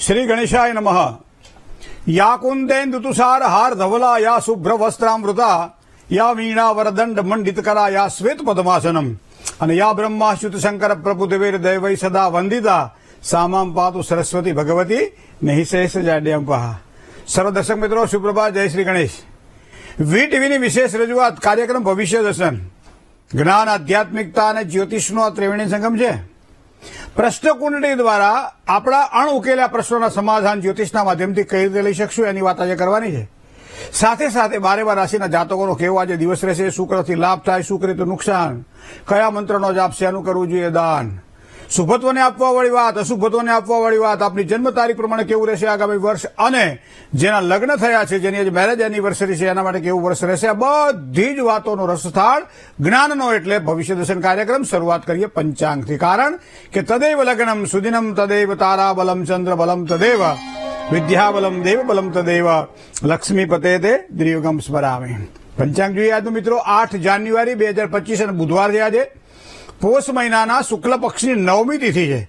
श्री गणेशाय नमः। या कुंदेन्दुतुषार हार धवला या शुभ्र वस्त्रामृता या वीणा वरदंड मंडितकरा या श्वेत पद्मासनम અને યા બ્રહ્માચ્યુત શંકર પ્રભુદેવેર દૈવૈ સદા વંદિતા સામામ પાતુ સરસ્વતી ભગવતી નહિશેષ જાડ્યંપા। સર્વ દર્શક મિત્રો સુપ્રભાત, જય શ્રી ગણેશ। વીટીવીની વિશેષ રજૂઆત કાર્યક્રમ ભવિષ્ય દર્શન, જ્ઞાન, આધ્યાત્મિકતા અને જ્યોતિષનો ત્રિવેણી સંગમ છે। પ્રશ્ન કુંડળી દ્વારા આપણા અણઉકેલા પ્રશ્નોના સમાધાન જ્યોતિષના માધ્યમથી કઈ રીતે લઈ શકશું એની વાત આજે કરવાની છે। સાથે સાથે 12 રાશિના જાતકોનો કેવો આજે દિવસ રહેશે, શું કરવાથી લાભ થાય, શું કરે તો નુકસાન, કયા મંત્રનો જાપ શેનું કરવું જોઈએ, દાન, શુભત્વને આપવા વાળી વાત, અશુભત્વને આપવા વાળી વાત, આપની જન્મ તારીખ પ્રમાણે કેવું રહેશે આગામી વર્ષ, અને જેના લગ્ન થયા છે, જેની મેરેજ એનિવર્સરી છે, એના માટે કેવું વર્ષ રહેશે, આ બધી જ વાતોનો રસસ્થાળ જ્ઞાનનો એટલે ભવિષ્ય દર્શન કાર્યક્રમ શરૂઆત કરીએ પંચાંગથી। કારણ કે તદૈવ લગ્નમ સુદિનમ તદૈવ તારા બલમ ચંદ્ર બલમ તદૈવ વિદ્યાબલમ દેવ બલમ તદેવ લક્ષ્મીપતે તે દ્રિયુગમ સ્મરામે। પંચાંગ જોઈએ આજનું મિત્રો 8 જાન્યુઆરી 2025 અને બુધવાર છે આજે। પોષ મહિનાના શુક્લ પક્ષની 9મી તિથિ છે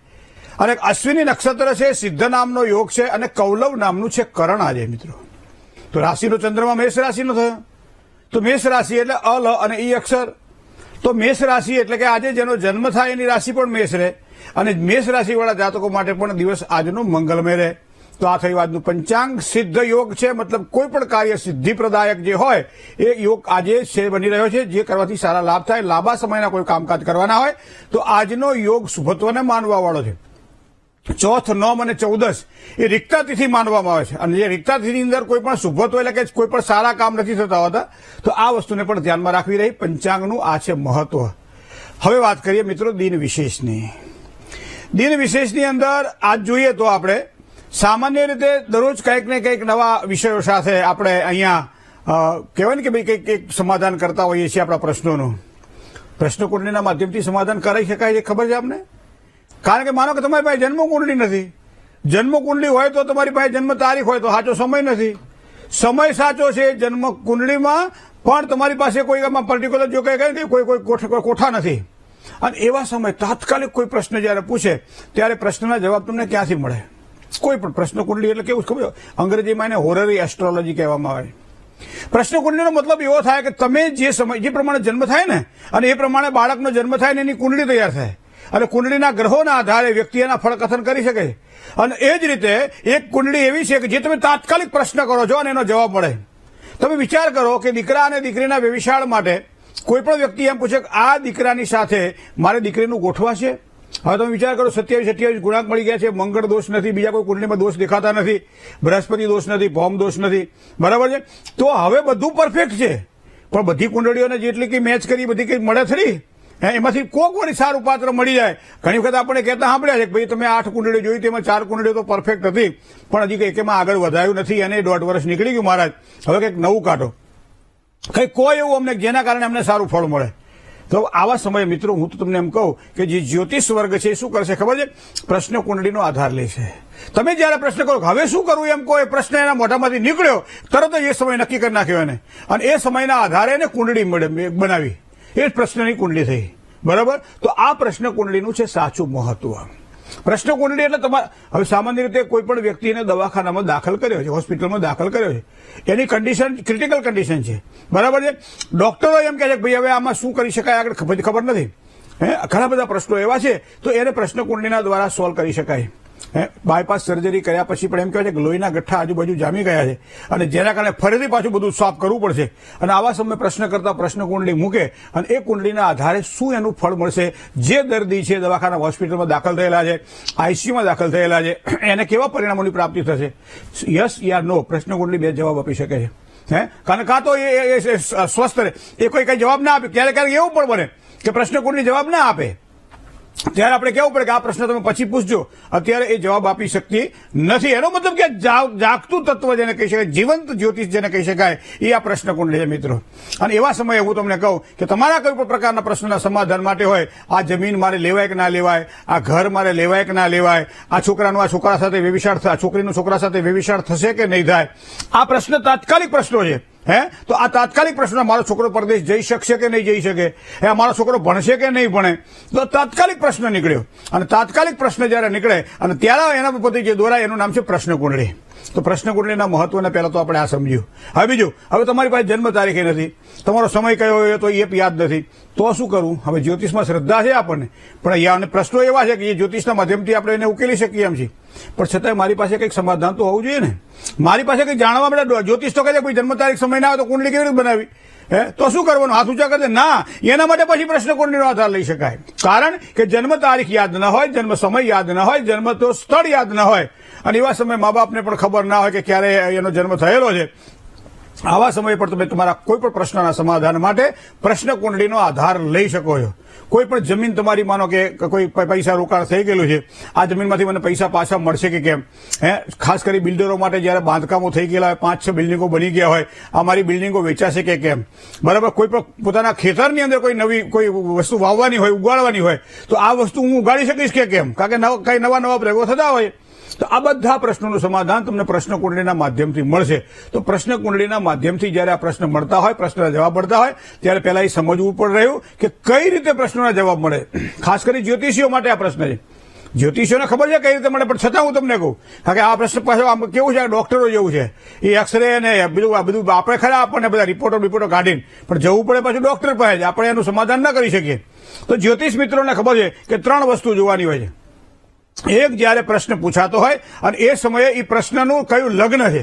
અને અશ્વિની નક્ષત્ર છે, સિદ્ધ નામનો યોગ છે અને કૌલવ નામનું છે કરણ આજે મિત્રો। તો રાશિનો ચંદ્રમા મેષ રાશિનો થયો, તો મેષ રાશિ એટલે અલ અને ઈ અક્ષર, તો મેષ રાશિ એટલે કે આજે જેનો જન્મ થાય એની રાશિ પણ મેષ રહે અને મેષ રાશિવાળા જાતકો માટે પણ દિવસ આજનો મંગલમય રહે। તો આ થયું આજનું પંચાંગ। સિદ્ધ યોગ છે, મતલબ કોઈ પણ કાર્ય સિદ્ધિપ્રદાયક જે હોય એ યોગ આજે છે બની રહ્યો છે, જે કરવાથી સારા લાભ થાય, લાંબા સમયના કોઈ કામકાજ કરવાના હોય તો આજનો યોગ શુભત્વને માનવા વાળો છે। ચોથ, નોમ અને 14 એ રિક્તા તિથિ માનવામાં આવે છે અને જે રિક્તા તિથિની અંદર કોઈ પણ શુભત્વ એટલે કે કોઈ પણ સારા કામ નથી થતા હોતા, તો આ વસ્તુને પણ ધ્યાનમાં રાખવી રહી। પંચાંગનું આ છે મહત્વ। હવે વાત કરીએ મિત્રો દિન વિશેષની। દિન વિશેષની અંદર આજ જોઈએ તો આપણે સામાન્ય રીતે દરરોજ કંઈક ને કંઈક નવા વિષયો સાથે આપણે અહીંયા કહેવાય ને કે ભાઈ કંઈક સમાધાન કરતા હોઈએ છીએ આપણા પ્રશ્નોનું। પ્રશ્ન કુંડળીના માધ્યમથી સમાધાન કરી શકાય છે, ખબર છે આપને? કારણ કે માનો કે તમારી પાસે જન્મ કુંડળી નથી, જન્મ કુંડળી હોય તો તમારી પાસે જન્મ તારીખ હોય તો સાચો સમય નથી, સમય સાચો છે જન્મ કુંડળીમાં, પણ તમારી પાસે કોઈ એમાં પર્ટિક્યુલર જો કંઈ કહે કોઈ કોઠા નથી, અને એવા સમય તાત્કાલિક કોઈ પ્રશ્ન જ્યારે પૂછે ત્યારે પ્રશ્નના જવાબ તમને ક્યાંથી મળે? કોઈ પણ પ્રશ્ન કુંડળી એટલે કેવું ખબર, અંગ્રેજીમાં એને હોરરી એસ્ટ્રોલોજી કહેવામાં આવે। પ્રશ્ન કુંડળીનો મતલબ એવો થાય કે તમે જે સમય જે પ્રમાણે જન્મ થાય ને અને એ પ્રમાણે બાળકનો જન્મ થાય ને એની કુંડળી તૈયાર થાય અને કુંડળીના ગ્રહોના આધારે વ્યક્તિ એના ફળકથન કરી શકે છે। અને એ જ રીતે એક કુંડળી એવી છે કે જે તમે તાત્કાલિક પ્રશ્ન કરો છો અને એનો જવાબ મળે। તમે વિચાર કરો કે દીકરા અને દીકરીના વ્યવિશાળ માટે કોઈ પણ વ્યક્તિ એમ પૂછે કે આ દીકરાની સાથે મારે દીકરીનું ગોઠવા છે। હવે તમે વિચાર કરો, 27 ગુણાંક મળી ગયા છે, મંગળ દોષ નથી, બીજા કોઈ કુંડળીમાં દોષ દેખાતા નથી, બૃહસ્પતિ દોષ નથી, ભૌમ દોષ નથી, બરાબર છે? તો હવે બધું પરફેક્ટ છે, પણ બધી કુંડળીઓને જેટલી કઈ મેચ કરી બધી કઈ મળે ખરી? એમાંથી કોક વળી સારું પાત્ર મળી જાય। ઘણી વખત આપણે કહેતા સાંભળ્યા છે કે ભાઈ તમે 8 કુંડળીઓ જોઈ, તેમાં 4 કુંડળીઓ તો પરફેક્ટ હતી, પણ હજી કંઈક એમાં આગળ વધાયું નથી અને 1.5 વર્ષ નીકળી ગયું મહારાજ, હવે કંઈક નવું કાઢો, કંઈક કોઈ એવું અમને જેના કારણે અમને સારું ફળ મળે। તો આવા સમયે મિત્રો હું તો તમને એમ કહું કે જે જ્યોતિષ વર્ગ છે એ શું કરશે ખબર છે? પ્રશ્ન કુંડળીનો આધાર લેશે। તમે જયારે પ્રશ્ન કરો હવે શું કરવું એમ કહો, એ પ્રશ્ન એના મોઢામાંથી નીકળ્યો તરત જ એ સમય નક્કી કરી નાખ્યો એને, અને એ સમયના આધારે એને કુંડળી બનાવી, એ જ પ્રશ્નની કુંડળી થઈ, બરાબર? તો આ પ્રશ્ન કુંડળીનું છે સાચું મહત્વ। પ્રશ્ન કુંડળી એટલે તમારે હવે સામાન્ય રીતે કોઈ પણ વ્યક્તિને દવાખાનામાં દાખલ કર્યો છે, હોસ્પિટલમાં દાખલ કર્યો છે, એની કન્ડિશન ક્રિટિકલ કન્ડિશન છે, બરાબર છે? ડોક્ટરો એમ કહે છે કે ભાઈ હવે આમાં શું કરી શકાય આગળ ખબર નથી, ઘણા બધા પ્રશ્નો એવા છે, તો એને પ્રશ્ન કુંડળીના દ્વારા સોલ્વ કરી શકાય। બાયપાસ સર્જરી કર્યા પછી પણ એમ કહેવાય છે કે લોહીના ગઠ્ઠા આજુબાજુ જામી ગયા છે અને જેના કારણે ફરીથી પાછું બધું સાફ કરવું પડશે, અને આવા સમયે પ્રશ્ન કરતા પ્રશ્ન કુંડળી મૂકે અને એ કુંડળીના આધારે શું એનું ફળ મળશે, જે દર્દી છે દવાખાના હોસ્પિટલમાં દાખલ થયેલા છે, આઈસીયુમાં દાખલ થયેલા છે, એને કેવા પરિણામોની પ્રાપ્તિ થશે, યસ યા નો, પ્રશ્ન કુંડળી 2 જવાબ આપી શકે છે। કારણ કાં તો એ સ્વસ્થ રહે, એ કોઈ કઈ જવાબ ના આપે, ક્યારેક એવું પણ બને કે પ્રશ્ન કુંડળી જવાબ ના આપે, ત્યારે આપણે કહેવું પડે કે આ પ્રશ્ન તમે પછી પૂછજો, અત્યારે એ જવાબ આપી શકતી નથી। એનો મતલબ કે જાગતું તત્વ જેને કહી શકાય, જીવંત જ્યોતિષ જેને કહી શકાય, એ આ પ્રશ્ન કુંડળી છે મિત્રો। અને એવા સમયે હું તમને કહું કે તમારા કોઈ પણ પ્રકારના પ્રશ્નના સમાધાન માટે હોય, આ જમીન મારે લેવાય કે ના લેવાય, આ ઘર મારે લેવાય કે ના લેવાય, આ છોકરાનું આ છોકરા સાથે વ્યભિચાર, આ છોકરીનું છોકરા સાથે વ્યભિચાર થશે કે નહીં થાય, આ પ્રશ્ન તાત્કાલિક પ્રશ્નો છે, તો આ તાત્કાલિક પ્રશ્ન, મારો છોકરો પરદેશ જઈ શકશે કે નહીં જઈ શકે, મારો છોકરો ભણશે કે નહીં ભણે, તો તાત્કાલિક પ્રશ્ન નીકળ્યો. અને તાત્કાલિક પ્રશ્ન જયારે નીકળે અને ત્યારે એના પતિ જે દોરાય એનું નામ છે પ્રશ્ન કુંડળી. તો પ્રશ્ન કુંડળીના મહત્વને પહેલા તો આપણે આ સમજ્યું. હવે બીજું, હવે તમારી પાસે જન્મ તારીખે નથી, તમારો સમય કયો હોય તો એ યાદ નથી, તો શું કરવું? હવે જ્યોતિષમાં શ્રદ્ધા છે આપણને, પણ પ્રશ્નો એવા છે કે એ જ્યોતિષના માધ્યમથી આપણે એને ઉકેલી શકીએ એમ છીએ, પણ છતાંય મારી પાસે કંઈક સમાધાન તો હોવું જોઈએ ને. મારી પાસે કંઈક જાણવા માટે જ્યોતિષ તો કહે છે કોઈ જન્મ તારીખ સમય ના આવે તો કુંડળી કેવી રીતે બનાવી? તો શું કરવાનું? હાથ ઊંચા કરે ના, એના માટે પછી પ્રશ્ન કુંડળીનો આધાર લઈ શકાય. કારણ કે જન્મ તારીખ યાદ ન હોય, જન્મ સમય યાદ ન હોય, જન્મ તો સ્થળ યાદ ન હોય, અને એવા સમયે મા બાપને પણ ખબર ના હોય કે ક્યારે એનો જન્મ થયેલો છે. આવા સમય પર તમે તમારા કોઈ પણ પ્રશ્નના સમાધાન માટે પ્રશ્ન કુંડળીનો આધાર લઈ શકો છો. કોઈ પણ જમીન તમારી, માનો કે કોઈ પૈસા રોકાણ થઈ ગયેલું છે, આ જમીનમાંથી મને પૈસા પાછા મળશે કે કેમ, ખાસ કરી બિલ્ડરો માટે જયારે બાંધકામો થઈ ગયેલા હોય, 5-6 બિલ્ડિંગો બની ગયા હોય, આ મારી બિલ્ડિંગો વેચાશે કે કેમ, બરાબર. કોઈ પણ પોતાના ખેતરની અંદર કોઈ નવી કોઈ વસ્તુ વાવવાની હોય, ઉગાડવાની હોય, તો આ વસ્તુ હું ઉગાડી શકીશ કે કેમ, કારણ કે કઈ નવા પ્રયોગો થતા હોય. તો આ બધા પ્રશ્નોનું સમાધાન તમને પ્રશ્ન કુંડળીના માધ્યમથી મળશે. તો પ્રશ્ન કુંડળીના માધ્યમથી જયારે આ પ્રશ્ન મળતા હોય, પ્રશ્નના જવાબ મળતા હોય, ત્યારે પહેલા એ સમજવું પણ રહ્યું કે કઈ રીતે પ્રશ્નોના જવાબ મળે. ખાસ કરી જ્યોતિષીઓ માટે આ પ્રશ્ન છે. જ્યોતિષીઓને ખબર છે કઈ રીતે મળે, પણ છતાં હું તમને કહું, કારણ કે આ પ્રશ્ન પાછો આમ કેવું છે, ડોક્ટરો જેવું છે, એ એક્સરે અને બધું આપણે ખરા આપણને બધા રિપોર્ટો કાઢીને, પણ જવું પડે પાછું ડોક્ટર પાસે, આપણે એનું સમાધાન ના કરી શકીએ. તો જ્યોતિષ મિત્રોને ખબર છે કે 3 વસ્તુ જોવાની હોય છે. એક, જયારે પ્રશ્ન પૂછાતો હોય અને એ સમયે એ પ્રશ્નનું કયું લગ્ન છે,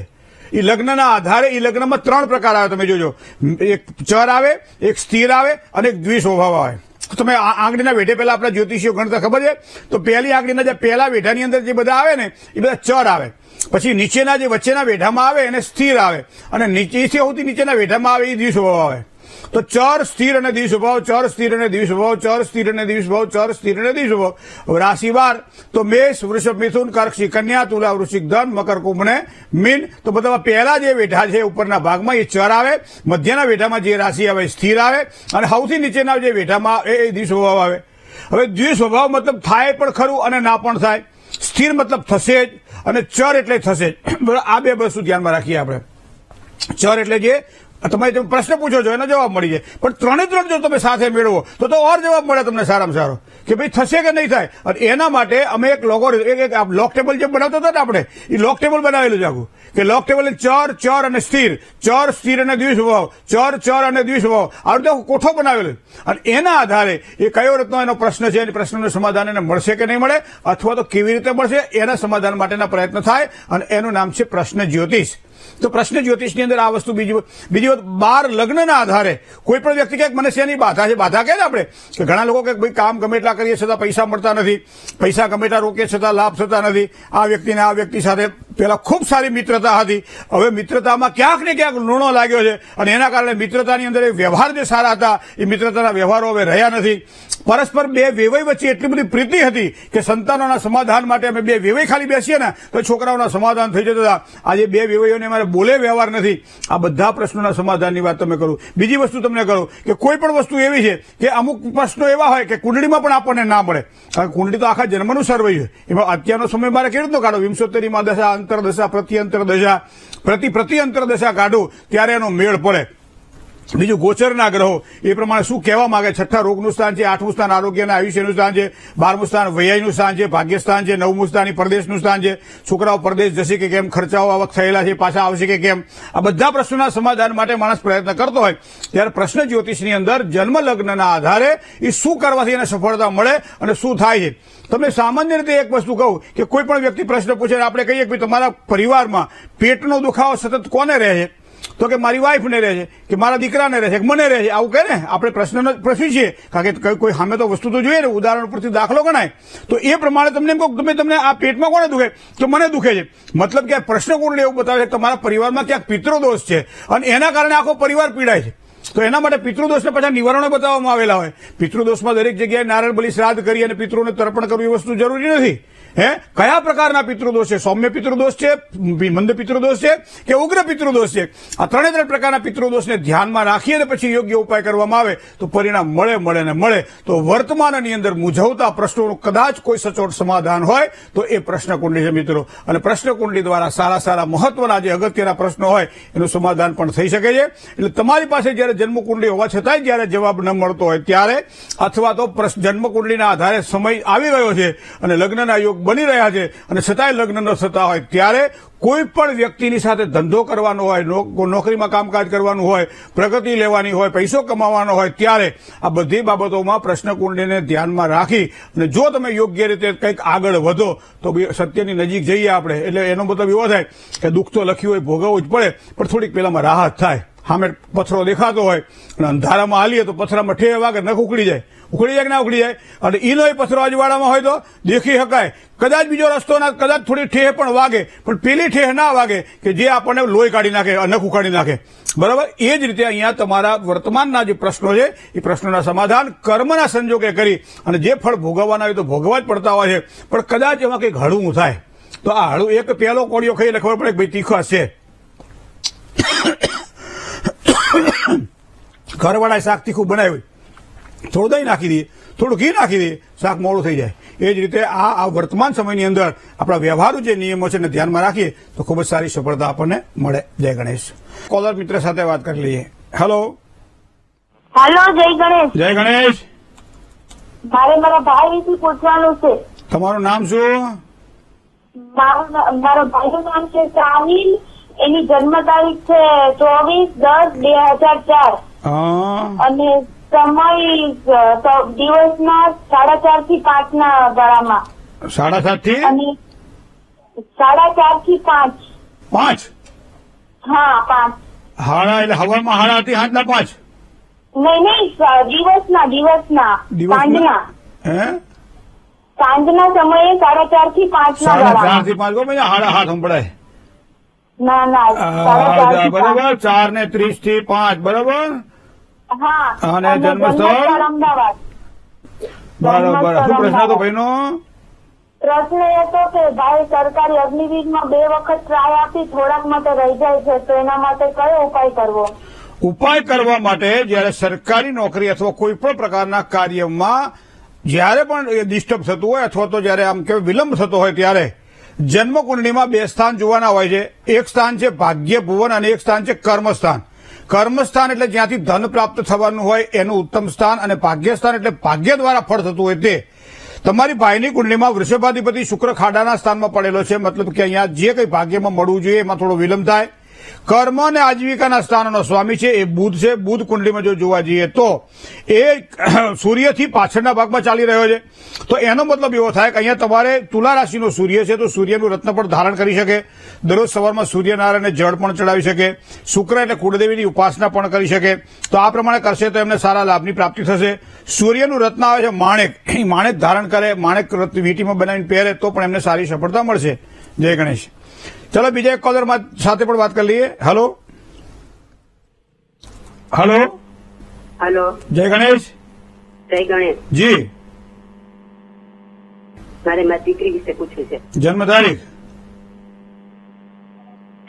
એ લગ્નના આધારે એ લગ્નમાં 3 પ્રકાર આવે. તમે જોજો, એક ચર આવે, એક સ્થિર આવે અને એક દ્વિસ્વભાવ આવે. તમે આંગળીના વેઢે પહેલા આપણા જ્યોતિષીઓ ગણતા ખબર છે, તો પહેલી આંગળીના જે પહેલા વેઢાની અંદર જે બધા આવે ને એ બધા ચર આવે. પછી નીચેના જે વચ્ચેના વેઢામાં આવે એને સ્થિર આવે, અને નીચેથી સૌથી નીચેના વેઢામાં આવે એ દ્વિસ્વભાવ આવે. તો ચર, સ્થિર અને દ્વિસ્વભાવ, ચર, સ્થિર અને દ્વિસ્વભાવ, ચર, સ્થિર અને દ્વિસ્વભાવ, ચર, સ્થિર અને દ્વિસ્વભાવ. રાશિવાર તો મેષ, વૃષભ, મિથુન, કર્ક, સિંહ, કન્યા, તુલા, વૃશ્ચિક, ધન, મકર, કુંભ ને મીન. તો બધા પહેલા જે વેઢા છે ઉપરના ભાગમાં એ ચર આવે, મધ્યના વેઢામાં જે રાશિ આવે સ્થિર આવે, અને સૌથી નીચેના જે વેઢામાં એ દ્વિસ્વભાવ આવે. હવે દ્વિસ્વભાવ મતલબ થાય પણ ખરું અને ના પણ થાય. સ્થિર મતલબ થશે જ, અને ચર એટલે થશે જ. આ 2 વસ્તુ ધ્યાનમાં રાખીએ આપણે. ચર એટલે જે તમે પ્રશ્ન પૂછો છો એનો જવાબ મળી જાય, પણ 3 જો તમે સાથે મેળવો તો ઓર જવાબ મળે તમને સારામાં સારો, કે ભાઈ થશે કે નહીં થાય. અને એના માટે અમે એક લોક ટેબલ જે બનાવતા હતા ને આપણે, એ લોક ટેબલ બનાવેલું છે આખું, કે લોક ટેબલ ચર અને સ્થિર, ચર, સ્થિર અને દ્વિસ્વભાવ, ચર અને દ્વિસ્વભાવ, આ રીતે કોઠો બનાવેલો. અને એના આધારે એ કયો રીતનો એનો પ્રશ્ન છે, એ પ્રશ્નનું સમાધાન એને મળશે કે નહીં મળે, અથવા તો કેવી રીતે મળશે, એના સમાધાન માટેના પ્રયત્ન થાય, અને એનું નામ છે પ્રશ્ન જ્યોતિષ. તો પ્રશ્ન જ્યોતિષની અંદર આ વસ્તુ બીજી 12 લગ્નના આધારે કોઈ પણ વ્યક્તિ કહે મને શેની બાધા છે, બાધા કહે ને આપણે, કે ઘણા લોકો કે ભાઈ કામ ગમે એટલા કરીએ છતાં પૈસા મળતા નથી, પૈસા ગમે એટલા રોકીએ છતાં લાભ થતા નથી. આ વ્યક્તિને આ વ્યક્તિ સાથે પેલા ખૂબ સારી મિત્રતા હતી, હવે મિત્રતામાં ક્યાંક ને ક્યાંક લૂણો લાગ્યો છે, અને એના કારણે મિત્રતાની અંદર વ્યવહાર જે સારા હતા એ મિત્રતાના વ્યવહારો હવે રહ્યા નથી. પરસ્પર 2 વેવાઈ વચ્ચે એટલી બધી પ્રીતિ હતી કે સંતાનોના સમાધાન માટે અમે 2 વેવાઈ ખાલી બેસીએ ને તો છોકરાઓના સમાધાન થઈ જતા હતા. આજે 2 વેવાઈઓને અમારે બોલે વ્યવહાર નથી. આ બધા પ્રશ્નોના સમાધાનની વાત તમે કરો. બીજી વસ્તુ તમને કહું કે કોઈ પણ વસ્તુ એવી છે કે અમુક પ્રશ્નો એવા હોય કે કુંડળીમાં પણ આપણને ના મળે, કારણ કે કુંડળી તો આખા જન્મનું સર્વૈ છે. એમાં અત્યારનો સમય મારે કેવી રીતનો કાઢો, 75માં દશા, અંતરદશા, પ્રત્યંતર દશા, પ્રતિઅંતર દશા કાઢું ત્યારે એનો મેળ પડે. બીજું ગોચરના ગ્રહો એ પ્રમાણે શું કહેવા માંગે. 6થા રોગનું સ્થાન છે, 8મું સ્થાન આરોગ્ય અને આયુષ્યનું સ્થાન છે, 12મું સ્થાન વૈયાનું સ્થાન છે, ભાગ્યસ્થાન છે, 9મું સ્થાન પરદેશનું સ્થાન છે. છોકરાઓ પરદેશ જશે કે કેમ, ખર્ચાઓ આવક થયેલા છે પાછા આવશે કે કેમ, આ બધા પ્રશ્નોના સમાધાન માટે માણસ પ્રયત્ન કરતો હોય ત્યારે પ્રશ્ન જ્યોતિષની અંદર જન્મ લગ્નના આધારે એ શું કરવાથી એને સફળતા મળે અને શું થાય છે. તમને સામાન્ય રીતે એક વસ્તુ કહું કે કોઈ પણ વ્યક્તિ પ્રશ્ન પૂછે, આપણે કહીએ કે તમારા પરિવારમાં પેટનો દુખાવો સતત કોને રહે છે, તો કે મારી વાઈફને રહે છે, કે મારા દીકરાને રહે છે, કે મને રહે છે, આવું કહે ને. આપણે પ્રશ્ન પૂછીએ કારણ કે કોઈ સામે તો વસ્તુ તો જોઈએ ને, ઉદાહરણ પરથી દાખલો ગણાય. તો એ પ્રમાણે તમને એમ કહું તમને આ પેટમાં કોને દુખે, તો મને દુખે છે, મતલબ કે પ્રશ્ન કુંડળી એવું બતાવે કે તમારા પરિવારમાં ક્યાંક પિતૃદોષ છે અને એના કારણે આખો પરિવાર પીડાય છે. તો એના માટે પિતૃદોષને પાછા નિવારણો બતાવવામાં આવેલા હોય. પિતૃદોષમાં દરેક જગ્યાએ નારાયણ બલિ શ્રાદ્ધ કરી અને પિતૃને તર્પણ કરવું એ વસ્તુ જરૂરી નથી. કયા પ્રકારના પિતૃદોષ છે? સૌમ્ય પિતૃદોષ છે, મંદ પિતૃદોષ છે કે ઉગ્ર પિતૃદોષ છે? આ ત્રણ પ્રકારના પિતૃદોષને ધ્યાનમાં રાખી અને પછી યોગ્ય ઉપાય કરવામાં આવે તો પરિણામ મળે. તો વર્તમાનની અંદર મૂંઝવતા પ્રશ્નોનું કદાચ કોઈ સચોટ સમાધાન હોય તો એ પ્રશ્નકુંડલી છે મિત્રો. અને પ્રશ્નકુંડલી દ્વારા સારા મહત્વના જે અગત્યના પ્રશ્નો હોય એનું સમાધાન પણ થઈ શકે છે. એટલે તમારી પાસે જયારે જન્મકુંડલી હોવા છતાંય જયારે જવાબ ન મળતો હોય ત્યારે, અથવા તો જન્મકુંડલીના આધારે સમય આવી ગયો છે અને લગ્નના યોગ બની રહ્યા છે અને છતાંય લગ્ન ન થતા હોય ત્યારે કોઈ પણ વ્યક્તિની સાથે ધંધો કરવાનો હોય, નોકરીમાં કામકાજ કરવાનું હોય, પ્રગતિ લેવાની હોય, પૈસો કમાવાનો હોય ત્યારે આ બધી બાબતોમાં પ્રશ્નકુંડલીને ધ્યાનમાં રાખી અને જો તમે યોગ્ય રીતે કંઈક આગળ વધો તો સત્યની નજીક જઈએ આપણે. એટલે એનો મતલબ એવો થાય કે દુઃખ તો લખ્યું હોય ભોગવવું જ પડે, પણ થોડીક પેલામાં રાહત થાય. સામે પથ્થરો દેખાતો હોય અને અંધારામાં હાલીએ તો પથ્થરામાં ઠેહ વાગે નખ ઉખડી જાય કે ના ઉખડી જાય. અને ઈનો એ પથ્થરો અજવાળામાં હોય તો દેખી શકાય. કદાચ બીજો રસ્તો ના, કદાચ થોડી ઠેહ પણ વાગે, પણ પેલી ઠેહ ના વાગે કે જે આપણને લોહી કાઢી નાખે, નખ ઉખાડી નાખે. બરાબર. એ જ રીતે અહીંયા તમારા વર્તમાનના જે પ્રશ્નો છે એ પ્રશ્નોના સમાધાન કર્મના સંજોગે કરી અને જે ફળ ભોગવવાના હોય તો ભોગવવા જ પડતા હોય છે. પણ કદાચ એમાં કંઈક હળવું થાય તો આ હળવું એક પહેલો કોળિયો ખાઈ એટલે ખબર પડે કે ભાઈ તીખા છે. ઘરવાળાએ શાક તીખું બનાવ્યું, થોડું દહીં નાખી દઈએ, થોડું ઘી નાખી દઈએ, શાક મોડું થઈ જાય. એ જ રીતે આ વર્તમાન સમયની અંદર આપણા વ્યવહારુ જે નિયમો છે એને ધ્યાનમાં રાખીએ તો ખૂબ જ સારી સફળતા આપણને મળે. જય ગણેશ. કોલર મિત્ર સાથે વાત કરી લઈએ. હેલો. જય ગણેશ. જય ગણેશ. મારે મારા ભાઈ વિશે પૂછવાનું છે. તમારું નામ શું? મારા ભાઈનું નામ છે સાહિલ. એની જન્મ તારીખ છે 24/10/2004 અને સમય દિવસના 4:30 થી 5 ના ગાળામાં. 7:30 થી અને 4:30 થી 5. 5? હા, 5. હાડા એટલે હવારમાં 7:30 સાંજના 5? નહીં, દિવસના સાંજના. સાંજના સમયે 4:30 થી 5 ના ગાળામાં. 4:30 થી 5 7:30 સંભળાય. ના, બરાબર. 4:30 થી 5 બરાબર. હા. અને જન્મસ્થળ અમદાવાદ. બરાબર. શું પ્રશ્ન હતો ભાઈનો? પ્રશ્ન એ હતો કે ભાઈ સરકારી અગ્નિવીરમાં 2 વખત ટ્રાય આપી, થોડાક માટે રહી જાય છે, તો એના માટે કયો ઉપાય કરવો? ઉપાય કરવા માટે જયારે સરકારી નોકરી અથવા કોઈ પણ પ્રકારના કાર્યમાં જયારે પણ ડિસ્ટર્બ થતું હોય અથવા તો જયારે આમ કે વિલંબ થતો હોય ત્યારે જન્મકુંડલીમાં 2 સ્થાન જોવાના હોય છે. એક સ્થાન છે ભાગ્ય ભુવન અને એક સ્થાન છે કર્મસ્થાન. કર્મસ્થાન એટલે જ્યાંથી ધન પ્રાપ્ત થવાનું હોય એનું ઉત્તમ સ્થાન, અને ભાગ્યસ્થાન એટલે ભાગ્ય દ્વારા ફળ થતું હોય તે. તમારી ભાઈની કુંડલીમાં વૃષભાધિપતિ શુક્ર ખાડાના સ્થાનમાં પડેલો છે, મતલબ કે અહીંયા જે કંઈ ભાગ્યમાં મળવું જોઈએ એમાં થોડો વિલંબ થાય. કર્મ અને આજીવિકાના સ્થાનનો સ્વામી છે એ બુધ છે. બુધ કુંડલીમાં જો જોવા જઈએ તો એ સૂર્યથી પાછળના ભાગમાં ચાલી રહ્યો છે. તો એનો મતલબ એવો થાય કે અહીંયા તમારે તુલા રાશિનો સૂર્ય છે તો સૂર્યનું રત્ન પણ ધારણ કરી શકે, દરરોજ સવારમાં સૂર્યનારાયણને જળ પણ ચડાવી શકે, શુક્ર એટલે કુળદેવીની ઉપાસના પણ કરી શકે. તો આ પ્રમાણે કરશે તો એમને સારા લાભની પ્રાપ્તિ થશે. સૂર્યનું રત્ન આવે છે માણેક, એ માણેક ધારણ કરે, માણેક વીંટીમાં બનાવીને પહેરે તો પણ એમને સારી સફળતા મળશે. જય ગણેશ. ચલો બીજા એક કોલર સાથે પણ વાત કરી લઈએ. હેલો. જય ગણેશ. જય ગણેશ. જી. મારે મારી દીકરી વિશે પૂછવું છે. જન્મ તારીખ?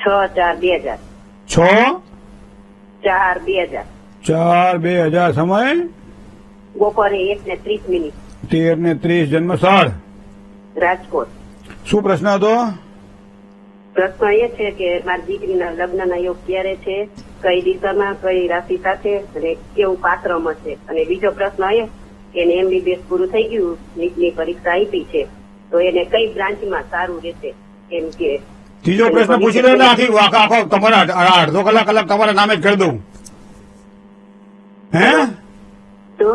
6/4/2000. 6/4/2000. સમય બપોરે 1:30. 13:30. જન્મ સ્થળ રાજકોટ. શું પ્રશ્ન હતો? પ્રશ્ન એ છે કે મારી દીકરીના લગ્નના યોગ ક્યારે છે, કઈ દિશામાં, કઈ રાશિ સાથે અને કેવું પાત્ર મળશે. અને બીજો પ્રશ્ન એ કે એને MBBS પૂરું થઈ ગયું, નીટની પરીક્ષા આપી છે, તો એને કઈ બ્રાન્ચમાં સારું રહેશે. કેમ કે ત્રીજો પ્રશ્ન પૂછી લો ને, આખો તમારા અડધો કલાક તમારા નામે જ કરી દઉં. તો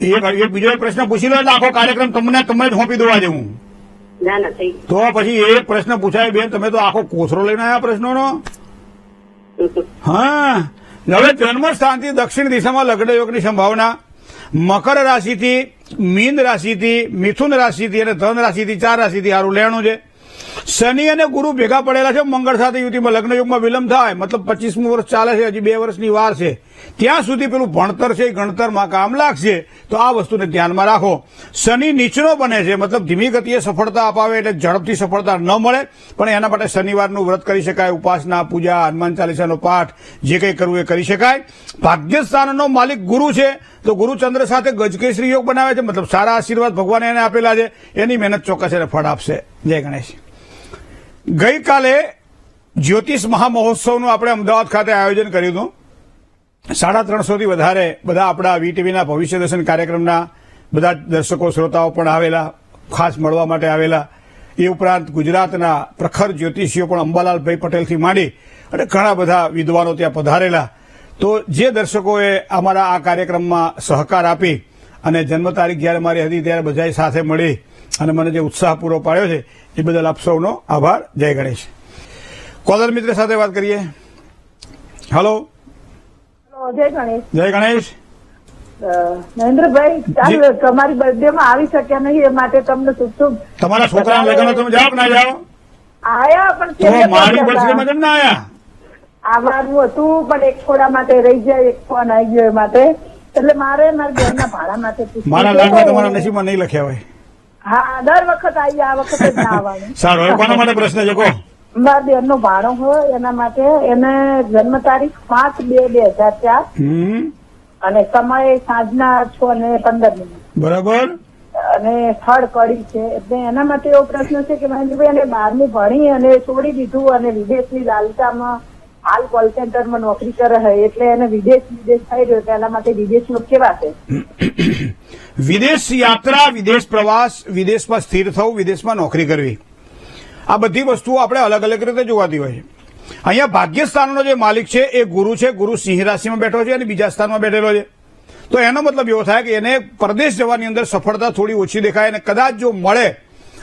એક બીજો પ્રશ્ન પૂછી લો એટલે આખો કાર્યક્રમ તમને જ સોંપી દેવા જેવું. ના થઈ તો પછી એક પ્રશ્ન પૂછાય બેન, તમે તો આખો કોથરો લઈને આવ્યા પ્રશ્નોનો. હા. હવે જન્મ સ્થાનથી દક્ષિણ દિશામાં લગ્ન યોગની સંભાવના. મકર રાશિથી, મીન રાશિથી, મિથુન રાશિથી અને ધન રાશિથી 4 રાશિથી સારું લેણું છે. શનિ અને ગુરુ ભેગા પડેલા છે. મંગળ સાથે યુતિમાં લગ્ન યોગમાં વિલંબ થાય, મતલબ 25મું વર્ષ ચાલે છે, હજી 2 વર્ષની વાર છે. ત્યાં સુધી પેલું ભણતર છે એ ગણતરમાં કામ લાગશે. તો આ વસ્તુને ધ્યાનમાં રાખો. શનિ નીચનો બને છે, મતલબ ધીમી ગતિએ સફળતા અપાવે એટલે ઝડપથી સફળતા ન મળે, પણ એના માટે શનિવારનું વ્રત કરી શકાય, ઉપાસના, પૂજા, હનુમાન ચાલીસાનો પાઠ, જે કંઈ કરવું એ કરી શકાય. ભાગ્યસ્થાનનો માલિક ગુરુ છે, તો ગુરુ ચંદ્ર સાથે ગજકેસરી યોગ બનાવે છે, મતલબ સારા આશીર્વાદ ભગવાને એને આપેલા છે. એની મહેનત ચોક્કસ એને ફળ આપશે. જય ગણેશ. ગઈકાલે જ્યોતિષ મહામહોત્સવનું આપણે અમદાવાદ ખાતે આયોજન કર્યું હતું. 350 થી વધારે બધા આપણા વીટીવીના ભવિષ્ય દર્શન કાર્યક્રમના બધા દર્શકો શ્રોતાઓ પણ આવેલા, ખાસ મળવા માટે આવેલા. એ ઉપરાંત ગુજરાતના પ્રખર જ્યોતિષીઓ પણ અંબાલાલભાઈ પટેલથી માંડી અને ઘણા બધા વિદ્વાનો ત્યાં પધારેલા. તો જે દર્શકોએ અમારા આ કાર્યક્રમમાં સહકાર આપી અને જન્મ તારીખ જ્યારે મારી હતી ત્યારે બધાએ સાથે મળી અને મને જે ઉત્સાહ પૂરો પાડ્યો છે એ બદલ આપ સૌનો આભાર. જય ગણેશ. કોલર મિત્ર સાથે વાત કરીએ. હલો. જય ગણેશ. જય ગણેશ. નરેન્દ્રભાઈ, ચાલ તમારી બર્થડે માં આવી શક્યા નહીં એ માટે તમને શુભ તમારા છોકરાના લગ્ન તમે જાઓ કે ના જાઓ? આયા પણ તો મારી બર્થડેમાં કેમ ના આયા? આવવાનું હતું પણ એક થોડા માટે રહી જાય, એક ફોન આવી ગયો એ માટે, એટલે મારે મારા ઘરના ભાડા માટે પૂછવું મારા હતું. લાગમાં તમારા નસીબમાં નહીં લખ્યા હોય. હા, દર વખત આવી, આ વખત જ ના આવવાનું. સારું, હવે કોના માટે પ્રશ્ન છે કહો? મારા બેનનો ભાડો હોય એના માટે. એને જન્મ તારીખ 5/2/2004 અને સમય સાંજના 6:15. બરાબર. અને સ્થળ કડી છે, એટલે એના માટે એવો પ્રશ્ન છે કે મહેન્દ્રભાઈ એને 12મું ભણી અને છોડી દીધું અને વિદેશની લાલસામાં હાલ કોલ સેન્ટરમાં નોકરી કરે છે, એટલે એને વિદેશ થઈ રહ્યો, એના માટે વિદેશનો કેવા છે? વિદેશ યાત્રા, વિદેશ પ્રવાસ, વિદેશમાં સ્થિર થવું, વિદેશમાં નોકરી કરવી, આ બધી વસ્તુઓ આપણે અલગ અલગ રીતે જોવાતી હોય છે. અહીંયા ભાગ્યસ્થાનનો જે માલિક છે એ ગુરુ છે. ગુરુ સિંહ રાશિમાં બેઠો છે અને બીજા સ્થાનમાં બેઠેલો છે. તો એનો મતલબ એવો થાય કે એને પરદેશ જવાની અંદર સફળતા થોડી ઓછી દેખાય અને કદાચ જો મળે,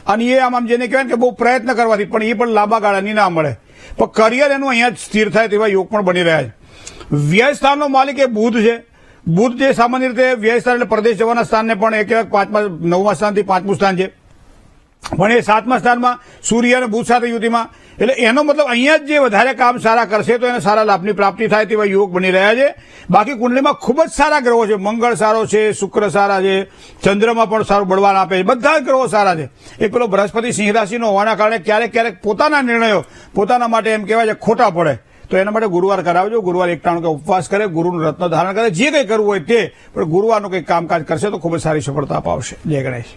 અને એ આમ જેને કહેવાય કે બહુ પ્રયત્ન કરવાથી પણ એ પણ લાંબા ગાળાની ના મળે, પણ કરિયર એનું અહીંયા જ સ્થિર થાય તેવા યોગ પણ બની રહ્યા છે. વ્યય સ્થાનનો માલિક એ બુધ છે. બુધ જે સામાન્ય રીતે વ્યય સ્થાન એટલે પરદેશ જવાના સ્થાનને પણ એક 9મા સ્થાનથી 5મું સ્થાન છે, પણ એ 7મા સ્થાનમાં સૂર્ય અને બુધ સાથે યુતિમાં, એટલે એનો મતલબ અહીંયા જ જે વધારે કામ સારા કરશે તો એને સારા લાભની પ્રાપ્તિ થાય તેવા યોગ બની રહ્યા છે. બાકી કુંડલીમાં ખૂબ જ સારા ગ્રહો છે. મંગળ સારો છે, શુક્ર સારા છે, ચંદ્રમાં પણ સારું બળવાન આપે છે, બધા જ ગ્રહો સારા છે. એક પેલો બૃહસ્પતિ સિંહ રાશિનો હોવાના કારણે ક્યારેક ક્યારેક પોતાના નિર્ણયો પોતાના માટે એમ કહેવાય છે ખોટા પડે, તો એના માટે ગુરુવાર કરાવજો. ગુરુવાર 1 કે ઉપવાસ કરે, ગુરુનું રત્ન ધારણ કરે, જે કંઈ કરવું હોય તે, પણ ગુરુવારનું કંઈક કામકાજ કરશે તો ખૂબ જ સારી સફળતા અપાવશે. જય ગણેશ.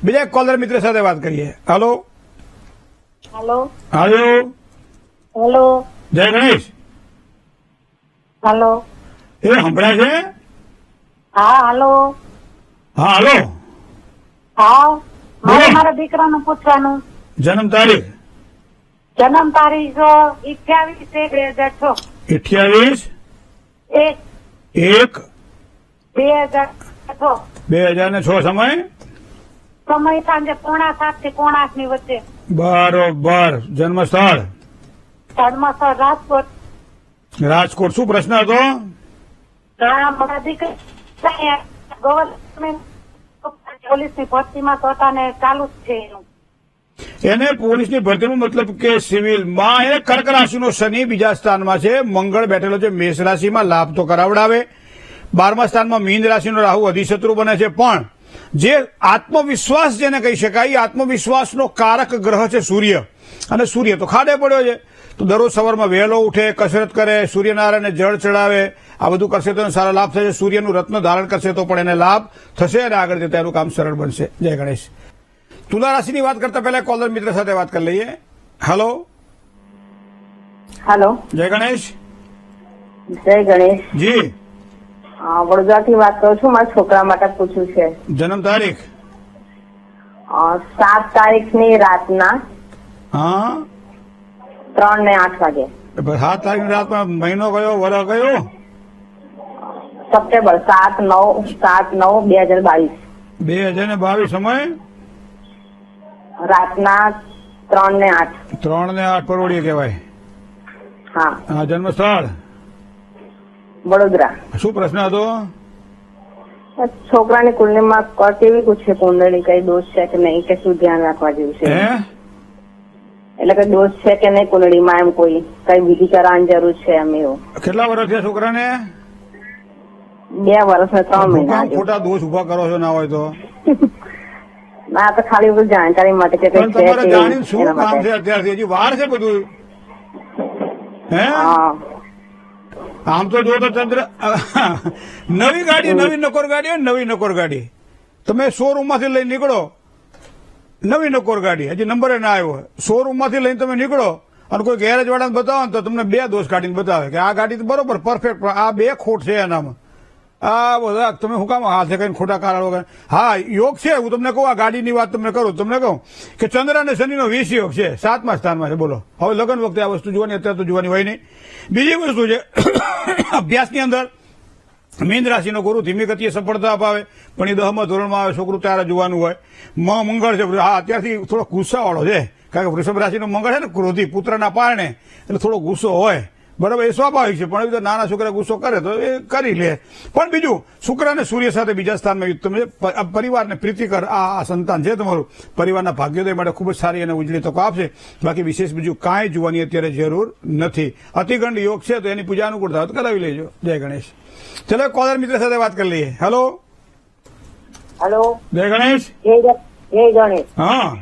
બીજા એક કોલર મિત્ર સાથે વાત કરીએ. હાલો. હેલો. હાલો. હેલો. જય ગણેશ. હેલો. એ સંભળાય છે? હા, હેલો. હા, હાલો. હા, મારે બોલો. મારા દીકરાનું પૂછવાનું. જન્મ તારીખ જન્મ તારીખ 28/2/2006. 28/1/2006. 2006. સમય સમય સાંજે 7:45 થી 7:45 ની વચ્ચે. બરોબર. જન્મ સ્થળ ધર્મસ્થળ રાજકોટ. રાજકોટ. શું પ્રશ્ન હતો? હા, મારા દીકરા ગવર્મેન્ટ પોલીસની ભરતીમાં પોતાને ચાલુ જ છે એનું. એને પોલીસની ભરતીનું મતલબ કે સિવિલમાં એને કર્ક રાશિનો શનિ બીજા સ્થાનમાં છે, મંગળ બેઠેલો છે મેષ રાશિમાં, લાભ તો કરાવડાવે. 12મા સ્થાનમાં મીન રાશિનો રાહુ અધિશત્રુ બને છે, પણ જે આત્મવિશ્વાસ જેને કહી શકાય, એ આત્મવિશ્વાસનો કારક ગ્રહ છે સૂર્ય, અને સૂર્ય તો ખાડે પડ્યો છે. તો દરરોજ સવારમાં વહેલો ઉઠે, કસરત કરે, સૂર્યનારાયણને જળ ચડાવે, આ બધું કરશે તો એને સારા લાભ થશે. સૂર્યનું રત્ન ધારણ કરશે તો પણ એને લાભ થશે અને આગળ જતા એનું કામ સરળ બનશે. જય ગણેશ. તુલા રાશિની વાત કરતા પહેલા કોલર મિત્ર સાથે વાત કરી લઈએ. હાલો. હેલો. જય ગણેશ. જય ગણેશ. જી. વડોદરાથી વાત કરું છું. મારા છોકરા માટે પૂછ્યું છે. જન્મ તારીખ 7 તારીખની રાતના હા 3 ને 8 વાગે. 7 તારીખની રાતમાં મહિનો કયો, વર્ષ કયો? સપ્ટેમ્બર 7/9/2022. 2022. સમય રાતના 3 ને 8. 3 ને 8 પરોડીએ કહેવાય. હા. હા. જન્મ સ્થળ વડોદરા. શું પ્રશ્ન હતો? છોકરાની કુંડલીમાં કેવી પૂછે કુંડળી, કઈ દોષ છે કે નહીં, કે શું ધ્યાન રાખવા જેવું છે? હે? એટલે કઈ દોષ છે કે નહીં કુંડળીમાં, એમ કોઈ કઈ વિધિ કરવાની જરૂર છે એમ એવું? કેટલા વર્ષ થયા છોકરાને? 2 વર્ષ ને 3 મહિના કામ હજુ. ખોટા દોષ ઉભા કરો છો ના હોય તો ના તો ખાલી બધું જાણકારી માટે કે પણ કંઈક છે તમારે કે જાણીને શું એના કામ માટે. છે અત્યારથી હજી વાર છે બધું હે હા આમ તો જો તો ચંદ્ર નવી ગાડી નવી નકોર ગાડી હોય ને, નવી નકોર ગાડી તમે શોરૂમ માંથી લઈને નીકળો, નવી નકોર ગાડી હજી નંબર ના આવ્યો હોય, શોરૂમ માંથી લઈને તમે નીકળો અને કોઈ ગેરેજ વાળાને બતાવો ને તો તમને 2 દોષ કાઢીને બતાવે કે આ ગાડી તો બરોબર પરફેક્ટ, આ 2 ખોટ છે એનામાં. આ બધા તમે શું કામ હાથે કઈ ખોટા કારણ વગર. હા યોગ છે, હું તમને કહું આ ગાડીની વાત તમને કરું, તમને કહું કે ચંદ્ર અને શનિનો 20 યોગ છે, 7મા સ્થાનમાં છે. બોલો હવે લગ્ન વખતે આ વસ્તુ જોવાની, અત્યારે તો જોવાની હોય નહીં. બીજી વસ્તુ છે અભ્યાસની અંદર મીન રાશિનો ગુરુ ધીમી ગતિએ સફળતા અપાવે, પણ એ 10મા ધોરણમાં આવે છોકરું ત્યારે જોવાનું હોય. મંગળ છે, હા અત્યારથી થોડો ગુસ્સાવાળો છે, કારણ કે વૃષભ રાશિનો મંગળ છે ને ક્રોધી, પુત્રના પારણે, એટલે થોડો ગુસ્સો હોય, બરાબર, એ સ્વાભાવિક છે. પણ એ નાના છોકરા ગુસ્સો કરે તો એ કરી લે. પણ બીજું શુક્ર અને સૂર્ય સાથે બીજા સ્થાનમાં યુક્ત છે, પરિવારને પ્રીતિકર આ સંતાન છે તમારું, પરિવારના ભાગ્યોદય માટે ખૂબ જ સારી અને ઉજળી તકો આપશે. બાકી વિશેષ બીજું કાંઈ જોવાની અત્યારે જરૂર નથી. અતિગંડ યોગ છે તો એની પૂજા અનુકૂળતા હોય તો કરાવી લેજો. જય ગણેશ. ચલો કોલર મિત્ર સાથે વાત કરી લઈએ. હેલો હેલો, જય ગણેશ. જય ગણેશ. હા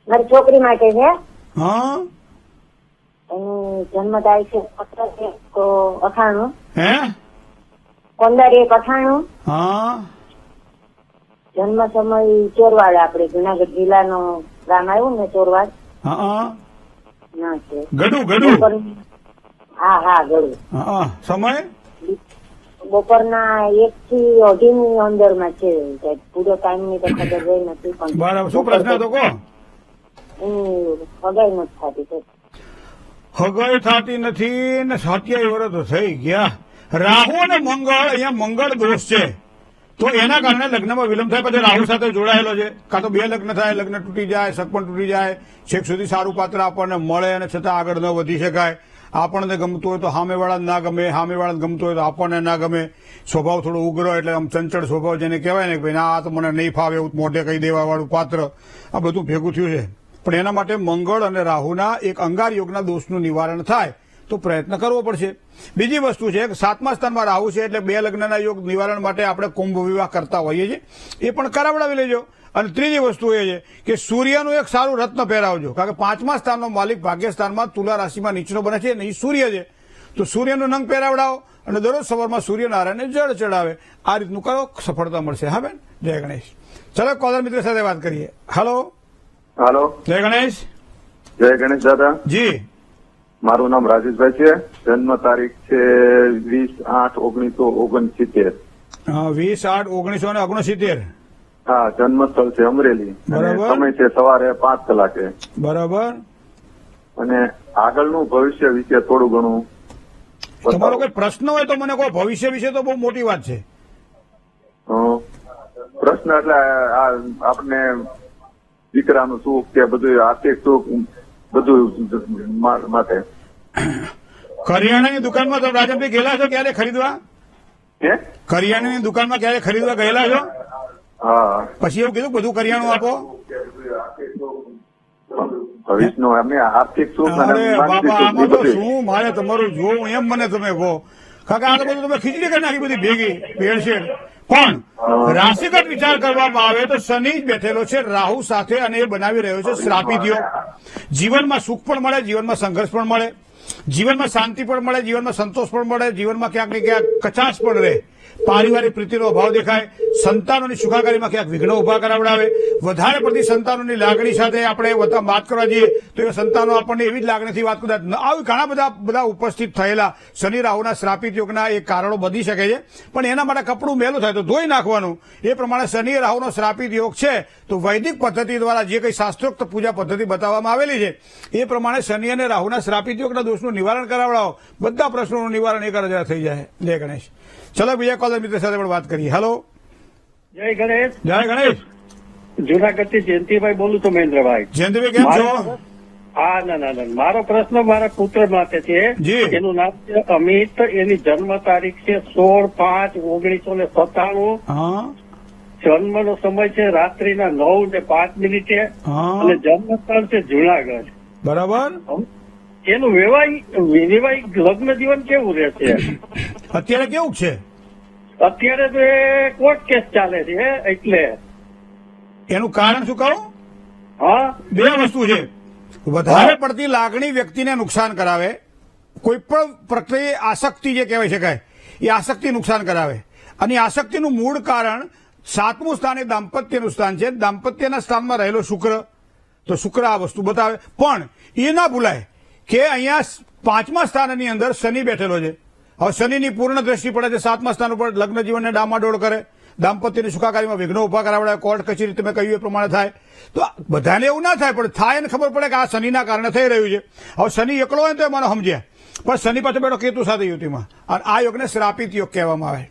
મારી છોકરી માટે છે, હા એની જન્મ તારીખ છે 98 હે 15/1/98. હા જન્મ સમય ચોરવાડ, આપણે જુનાગઢ જિલ્લાનું ગામ આવ્યું ને ચોરવાડ હા ના છે. ગડુ ગડુ હા હા ગળું. હા સમય બપોરના 1 થી 2:30 ની અંદરમાં છે. પૂરો ટાઈમ ની તો ખબર રહી નથી, પણ બરાબર. શું પ્રશ્ન હતો કહો? એની સગાઈ નથી થતી છે. હગાઈ થતી નથી ને 27 વર્ષ તો થઈ ગયા. રાહુ અને મંગળ, અહીંયા મંગળ દોષ છે તો એના કારણે લગ્નમાં વિલંબ થાય. પછી રાહુ સાથે જોડાયેલો છે, કાં તો 2 લગ્ન થાય, લગ્ન તૂટી જાય, સગપણ તૂટી જાય, છેક સુધી સારું પાત્ર આપણને મળે અને છતાં આગળ ન વધી શકાય. આપણને ગમતું હોય તો સામેવાળાને ના ગમે, સામેવાળાને ગમતું હોય તો આપણને ના ગમે. સ્વભાવ થોડો ઉગ્ર, એટલે આમ ચંચળ સ્વભાવ જેને કહેવાય ને કે ભાઈ ના આ તો મને નહીં ફાવે એવું મોઢે કહી દેવા વાળું પાત્ર, આ બધું ભેગું થયું છે. પણ એના માટે મંગળ અને રાહુના એક અંગાર યોગના દોષનું નિવારણ થાય તો પ્રયત્ન કરવો પડશે. બીજી વસ્તુ છે કે 7મા સ્થાનમાં રાહુ છે, એટલે 2 લગ્નના યોગ નિવારણ માટે આપણે કુંભ વિવાહ કરતા હોઈએ છીએ, એ પણ કરાવડાવી લેજો. અને ત્રીજી વસ્તુ એ છે કે સૂર્યનું એક સારું રત્ન પહેરાવજો, કારણ કે 5મા સ્થાનનો માલિક ભાગ્યસ્થાનમાં તુલા રાશિમાં નીચનો બને છે અને એ સૂર્ય છે, તો સૂર્યનું નંગ પહેરાવડાવો અને દરરોજ સવારમાં સૂર્યનારાયણને જળ ચડાવે. આ રીતનું કરો, સફળતા મળશે. હા બેન, જય ગણેશ. ચલો કોલર મિત્ર સાથે વાત કરીએ. હેલો હાલો, જય ગણેશ. જય ગણેશ દાદા. જી મારું નામ રાજેશભાઈ છે. જન્મ તારીખ છે 20/8/1969. 20/8/1969. હા, જન્મ સ્થળ છે અમરેલી. અને બરાબર. સમય છે સવારે 5 કલાકે. બરાબર. અને આગળનું ભવિષ્ય વિશે થોડું ઘણું તમારો બતાવો. કોઈ પ્રશ્ન હોય તો મને કહો. ભવિષ્ય વિશે તો બહુ મોટી વાત છે. પ્રશ્ન એટલે આ આપણે દીકરાનું સુખ કે બધું આર્થિક સુખ બધું માટે. કરિયાણાની દુકાનમાં તો રાજનભાઈ ગયેલા છો ક્યારે ખરીદવા? હે? કરિયાણાની દુકાનમાં ક્યારે ખરીદવા ગયેલા છો? હા, પછી એવું કીધું બધું કરિયાણું આપો. ભવિષ્યનું અમે આર્થિક સુખ અને અરે માનસિક બાબા, સુખ આમાં એ તો બધું. શું મારે તમારું જોવું એમ મને તમે કહો. કાકા આ તો બધું તમે ખીચડી કરી નાખી બધી ભેગી ભેળસેળ. પણ રાશિગત વિચાર કરવામાં આવે તો શનિ જ બેઠેલો છે રાહુ સાથે અને એ બનાવી રહ્યો છે શ્રાપિત યોગ. જીવનમાં સુખ પણ મળે, જીવનમાં સંઘર્ષ પણ મળે, જીવનમાં શાંતિ પણ મળે, જીવનમાં સંતોષ પણ મળે, જીવનમાં ક્યાંક ને ક્યાંક કચાશ પણ રહે, પારિવારિક પ્રીતિનો અભાવ દેખાય, સંતાનોની સુખાકારીમાં ક્યાંક વિઘ્નો ઉભા કરાવડાવે. વધારે પડતી સંતાનોની લાગણી સાથે આપણે વાત કરવા જઈએ તો એ સંતાનો આપણને એવી જ લાગણીથી વાત કરતા આવી ઘણા બધા ઉપસ્થિત થયેલા શનિ રાહુના શ્રાપિત યોગના એ કારણો બની શકે છે. પણ એના માટે કપડું મેલું થાય તો ધોઈ નાખવાનું. એ પ્રમાણે શનિ રાહુનો શ્રાપિત યોગ છે તો વૈદિક પદ્ધતિ દ્વારા જે કંઈ શાસ્ત્રોક્ત પૂજા પદ્ધતિ બતાવવામાં આવેલી છે એ પ્રમાણે શનિ અને રાહુના શ્રાપિત યોગના દોષનું નિવારણ કરાવડાવો, બધા પ્રશ્નોનું નિવારણ એક જ થઈ જાય. જય ગણેશ. ચલો બીજા કોલર મિત્ર સાથે પણ વાત કરીએ. હેલો જય ગણેશ. જય ગણેશ. જુનાગઢથી જયંતિભાઈ બોલું છું, મહેન્દ્રભાઈ. જયંતિભાઈ કેમ છો? હા, ના. મારો પ્રશ્ન મારા પુત્ર માટે છે. જી. એનું નામ છે અમિત. એની જન્મ તારીખ છે 16/5/1997. હા જન્મનો સમય છે રાત્રિના 9:05. હા અને જન્મ સ્થળ છે જુનાગઢ. બરાબર. એનું વૈવાહિક લગ્ન જીવન કેવું રહેશે? અત્યારે કેવું છે? અત્યારે તો એ કોર્ટ કેસ ચાલે છે એટલે. એનું કારણ શું કહું? હા, બે વસ્તુ છે. વધારે પડતી લાગણી વ્યક્તિને નુકસાન કરાવે. કોઈ પણ પ્રત્યે આસક્તિ જે કહેવાય શકાય એ આસક્તિ નુકસાન કરાવે. અને આસક્તિનું મૂળ કારણ 7મું સ્થાન એ દાંપત્યનું સ્થાન છે. દાંપત્યના સ્થાનમાં રહેલો શુક્ર, તો શુક્ર આ વસ્તુ બતાવે. પણ એ ના ભૂલાય કે અહીંયા 5મા સ્થાનની અંદર શનિ બેઠેલો છે. હવે શનિની પૂર્ણ દ્રષ્ટિ પડે છે 7મા સ્થાન ઉપર, લગ્ન જીવનને ડામાડોળ કરે, દાંપત્યની સુખાકારીમાં વિઘ્નો ઉભા કરાવડાવે, કોર્ટ કચેરી તમે કહ્યું એ પ્રમાણે થાય. તો બધાને એવું ના થાય, પણ થાય એને ખબર પડે કે આ શનિના કારણે થઈ રહ્યું છે. હવે શનિ એકલો હોય તો મને સમજ્યા, પણ શનિ પાછો બેઠો કેતુ સાથે યુતિમાં, અને આ યોગને શ્રાપિત યોગ કહેવામાં આવે.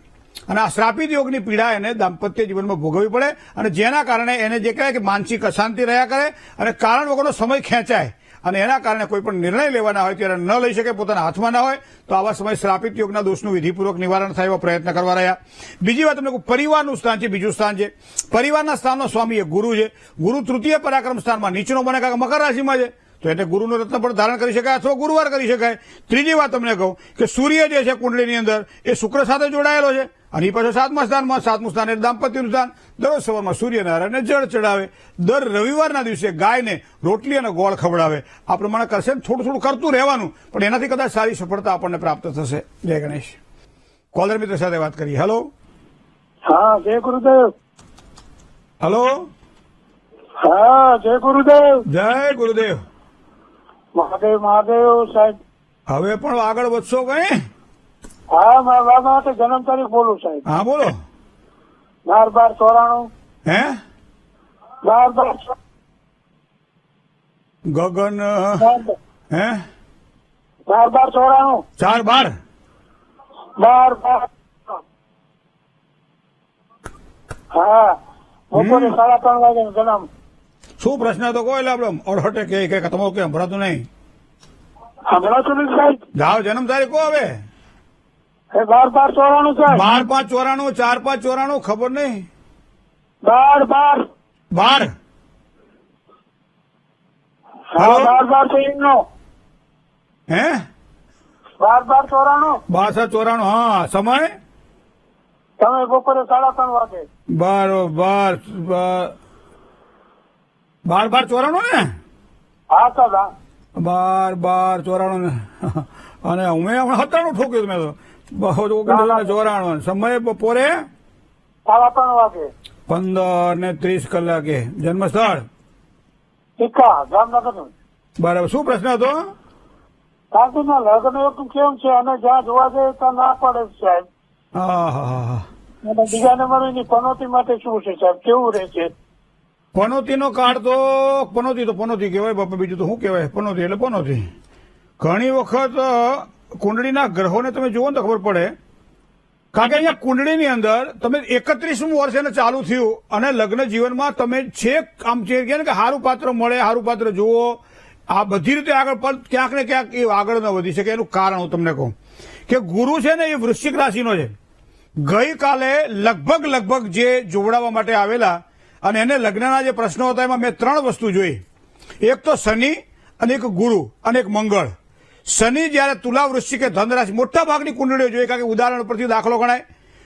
અને આ શ્રાપિત યોગની પીડા એને દાંપત્ય જીવનમાં ભોગવવી પડે, અને જેના કારણે એને જે કહેવાય કે માનસિક અશાંતિ રહ્યા કરે, અને કારણ વગરનો સમય ખેંચાય, અને એના કારણે કોઈ પણ નિર્ણય લેવાના હોય ત્યારે ન લઈ શકે, પોતાના હાથમાં ના હોય. તો આવા સમય શ્રાપિત યોગના દોષનું વિધિપૂર્વક નિવારણ થાય એવા પ્રયત્ન કરવા રહ્યા. બીજી વાત તમને કહું, પરિવારનું સ્થાન છે, બીજું સ્થાન છે. પરિવારના સ્થાનનો સ્વામી એ ગુરુ છે. ગુરુ તૃતીય પરાક્રમ સ્થાનમાં નીચનો બને, કારણ કે મકર રાશિમાં છે, તો એટલે ગુરુનું રત્ન પણ ધારણ કરી શકાય અથવા ગુરુવાર કરી શકાય. ત્રીજી વાત તમને કહું કે સૂર્ય જે છે કુંડળીની અંદર એ શુક્ર સાથે જોડાયેલો છે, અને એ પાછો 7મા સ્થાનમાં. 7મું સ્થાન એટલે દાંપત્યનું સ્થાન. દરરોજ સવારમાં સૂર્યનારાયણને જળ ચડાવે, દર રવિવારના દિવસે ગાયને રોટલી અને ગોળ ખવડાવે. આ પ્રમાણે કરશે, થોડું થોડું કરતું રહેવાનું, પણ એનાથી કદાચ સારી સફળતા આપણને પ્રાપ્ત થશે. જય ગણેશ. કોલર મિત્ર સાથે વાત કરીએ. હેલો. હા, જય ગુરુદેવ. હેલો. હા, જય ગુરુદેવ. જય ગુરુદેવ. મહાદેવ મહાદેવ સાહેબ. હવે પણ આગળ વધશો કઈ? હા, મારા બાબા માટે જન્મ તારીખ બોલું સાહેબ. હા બોલો. 12/12/94. હે 12/12. ગગન હે 12/12/94. 4/12. 12/12. હા, બપોરે 3:30 વાગે જન્મ. શું પ્રશ્ન હતો કોઈ? એટલે આપડે અડહટે કે તમારું કઈ સંભળાતું નહીં. હમણાં સુધી સાહેબ જાઓ જન્મ તારીખ કો હવે? 12/12/94 સાહેબ. 12/5/94, 4/5/94, ખબર નહીં. 12/12. 12. હા, 12/12/93. હે 12/12/94. 12/7/94. હા, સમય તમે બપોરે 3:30 વાગે. 12/12/94 ને? હા સાહેબ. 12/12/94 ને. અને હું હમણાં 97 ઠોક્યું મેં તો. 1994. સમય બપોરે 3:30 વાગે. 15:30 કલાકે. જન્મ સ્થળ ટીકા જામનગર. બરાબર. શું પ્રશ્ન હતો? કાકીના લગ્ન એવું કેમ છે, અને જ્યાં જોવા જઈએ ત્યાં ના પડે છે સાહેબ. હા હા હા. અને બીજા નંબર એની પનોતી માટે શું છે સાહેબ, કેવું રહે છે? પનોતીનો કાર્ડ તો પનોતી કહેવાય બાપા, બીજું તો શું કહેવાય? પનોતી એટલે પનોતી. ઘણી વખત કુંડળીના ગ્રહોને તમે જુઓ ને તો ખબર પડે, કારણ કે અહીંયા કુંડળીની અંદર તમે 31મું વર્ષ એને ચાલુ થયું, અને લગ્ન જીવનમાં તમે છેક આમ છે કે સારું પાત્ર મળે, સારું પાત્ર જુઓ, આ બધી રીતે આગળ, પણ ક્યાંક ને ક્યાંક એ આગળ ન વધી શકે. એનું કારણ હું તમને કહું કે ગુરુ છે ને એ વૃશ્ચિક રાશિનો છે. ગઈકાલે લગભગ જે જોવડાવવા માટે આવેલા અને એને લગ્નના જે પ્રશ્નો હતા એમાં મેં 3 વસ્તુ જોઈ. એક તો શનિ, અને એક ગુરુ, અને એક મંગળ. શનિ જયારે તુલા, વૃશ્ચિક, ધન રાશિ, મોટા ભાગની કુંડળીઓ જોઈ, કારણ કે ઉદાહરણ પરથી દાખલો ગણાય,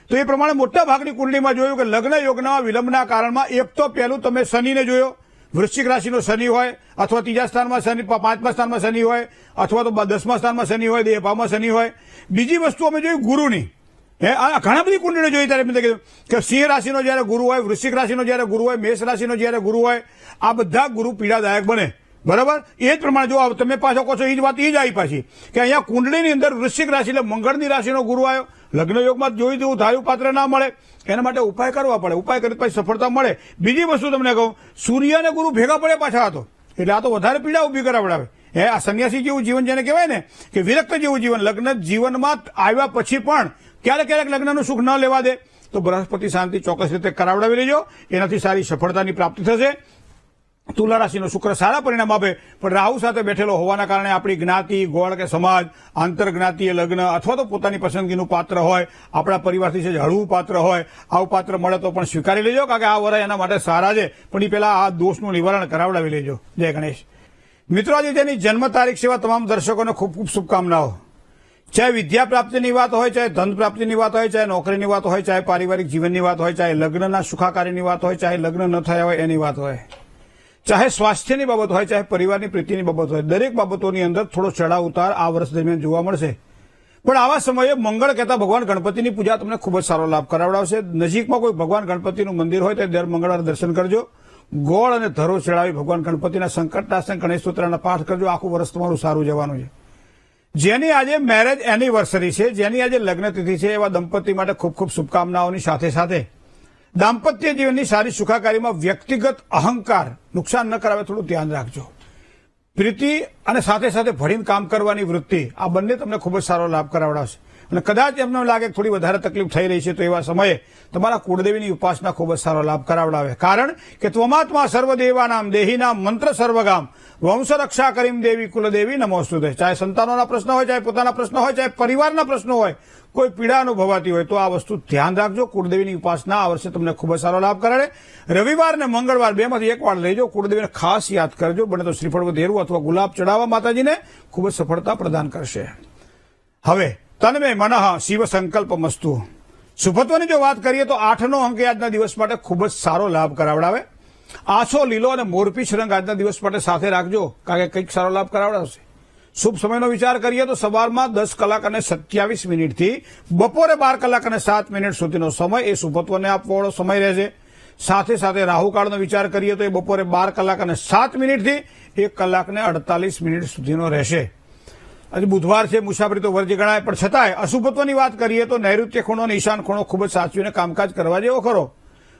તો એ પ્રમાણે મોટા ભાગની કુંડળીમાં જોયું કે લગ્ન યોગના વિલંબના કારણમાં એક તો પહેલું તમે શનિને જોયો, વૃશ્ચિક રાશિનો શનિ હોય, અથવા 3જા સ્થાનમાં શનિ, 5મા સ્થાનમાં શનિ હોય, અથવા તો 10મા સ્થાનમાં શનિ હોય, 2 ભાવમાં શનિ હોય. બીજી વસ્તુ અમે જોઈ ગુરુની. આ ઘણા બધી કુંડળીઓ જોઈ ત્યારે મેં કીધું કે સિંહ રાશિનો જયારે ગુરુ હોય, વૃશ્ચિક રાશિનો જયારે ગુરુ હોય, મેષ રાશિનો જયારે ગુરુ હોય, આ બધા ગુરુ પીડાદાયક બને. બરાબર. એ જ પ્રમાણે જો તમે પાછો કહો છો એ જ વાત એ જ આવી પાછી કે અહીંયા કુંડળીની અંદર વૃશ્ચિક રાશિ એટલે મંગળની રાશિનો ગુરુ આવ્યો, લગ્ન યોગમાં જોઈ દેવું, ધાર્યું પાત્ર ના મળે, એના માટે ઉપાય કરવા પડે. ઉપાય કરી પછી સફળતા મળે. બીજી વસ્તુ તમને કહું, સૂર્ય અને ગુરુ ભેગા પડે પાછા હતો, એટલે આ તો વધારે પીડા ઉભી કરાવડાવે. આ સંન્યાસી જેવું જીવન જેને કહેવાય ને કે વિરક્ત જેવું જીવન, લગ્ન જીવનમાં આવ્યા પછી પણ ક્યારેક લગ્નનું સુખ ન લેવા દે, તો બૃહસ્પતિ શાંતિ ચોક્કસ રીતે કરાવડાવી લેજો, એનાથી સારી સફળતાની પ્રાપ્તિ થશે. તુલા રાશિનો શુક્ર સારા પરિણામ આપે, પણ રાહુ સાથે બેઠેલો હોવાના કારણે આપણી જ્ઞાતિ, ગોળ કે સમાજ, આંતરજ્ઞાતીય લગ્ન, અથવા તો પોતાની પસંદગીનું પાત્ર હોય, આપણા પરિવારથી છે હળવું પાત્ર હોય, આવું પાત્ર મળે તો પણ સ્વીકારી લેજો, કારણ કે આ વર્ષ એના માટે સારા છે, પણ એ પહેલા આ દોષનું નિવારણ કરાવડાવી લેજો. જય ગણેશ. મિત્રો, આજે જેની જન્મ તારીખ સેવા તમામ દર્શકોને ખૂબ ખૂબ શુભકામનાઓ. ચાહે વિદ્યા પ્રાપ્તિની વાત હોય, ચાહે ધન પ્રાપ્તિની વાત હોય, ચાહે નોકરીની વાત હોય, ચાહે પારિવારિક જીવનની વાત હોય, ચાહે લગ્નના સુખાકારીની વાત હોય, ચાહે લગ્ન ન થયા હોય એની વાત હોય, ચાહે સ્વાસ્થ્યની બાબત હોય, ચાહે પરિવારની પ્રીતિની બાબત હોય, દરેક બાબતોની અંદર થોડો ચડાવ ઉતાર આ વર્ષ દરમિયાન જોવા મળશે. પણ આવા સમયે મંગળ કહેતા ભગવાન ગણપતિની પૂજા તમને ખૂબ જ સારો લાભ કરાવડાવશે. નજીકમાં કોઈ ભગવાન ગણપતિનું મંદિર હોય તો દર મંગળવારે દર્શન કરજો. ગોળ અને ધરો ચડાવી ભગવાન ગણપતિના સંકટનાશન ગણેશ સ્તોત્રના પાઠ કરજો. આખું વર્ષ તમારું સારું જવાનું છે. જેની આજે મેરેજ એનિવર્સરી છે, જેની આજે લગ્ન તિથિ છે, એવા દંપતી માટે ખૂબ ખૂબ શુભકામનાઓની સાથે સાથે દાંપત્ય જીવનની સારી સુખાકારીમાં વ્યક્તિગત અહંકાર નુકસાન ન કરાવે થોડું ધ્યાન રાખજો. પ્રીતિ અને સાથે સાથે ભળીને કામ કરવાની વૃત્તિ આ બંને તમને ખૂબ જ સારો લાભ કરાવડાવશે. અને કદાચ એમને લાગે થોડી વધારે તકલીફ થઈ રહી છે તો એવા સમયે તમારા કુળદેવીની ઉપાસના ખૂબ જ સારો લાભ કરાવડાવે. કારણ કે ત્વમાત્મા સર્વદેવાનામ દેહીનામ મંત્ર સર્વગામ વંશ રક્ષા કરીમ દેવી કુલદેવી નમોસ્તુતે. ચાહે સંતાનોના પ્રશ્ન હોય, ચાહે પોતાના પ્રશ્ન હોય, ચાહે પરિવારના પ્રશ્નો હોય, કોઈ પીડા અનુભવાતી હોય તો આ વસ્તુ ધ્યાન રાખજો. કુળદેવીની ઉપાસના આ વર્ષે તમને ખૂબ જ સારો લાભ કરાવે. રવિવાર અને મંગળવાર બેમાંથી એક વાર લેજો. કુળદેવીને ખાસ યાદ કરજો. બને તો શ્રીફળ વધેરું અથવા ગુલાબ ચડાવવા માતાજીને ખૂબ જ સફળતા પ્રદાન કરશે. હવે તન્મે મનઃ શિવ સંકલ્પ મસ્તુ. શુભત્વની જો વાત કરીએ તો 8નો અંક આજના દિવસ માટે ખૂબ જ સારો લાભ કરાવડાવે. આછો લીલો અને મોરપીંછ રંગ આજના દિવસ માટે સાથે રાખજો, કારણ કે કંઈક સારો લાભ કરાવડાવશે. શુભ સમયનો વિચાર કરીએ તો સવારમાં 10 કલાક અને 27 મિનિટથી બપોરે 12 કલાક અને 7 મિનિટ સુધીનો સમય એ શુભત્વને આપવાવાળો સમય રહેશે. સાથે સાથે રાહુકાળનો વિચાર કરીએ તો એ બપોરે 12 કલાક અને 7 મિનિટથી 1 કલાક ને 48 મિનિટ સુધીનો રહેશે. આજે બુધવાર છે, મુસાફરી તો વર્જ ગણાય, પણ છતાંય અશુભત્વની વાત કરીએ તો નૈઋત્ય ખૂણો અને ઈશાન ખૂણો ખૂબ જ સાચવીને કામકાજ કરવા જેવો ખરો.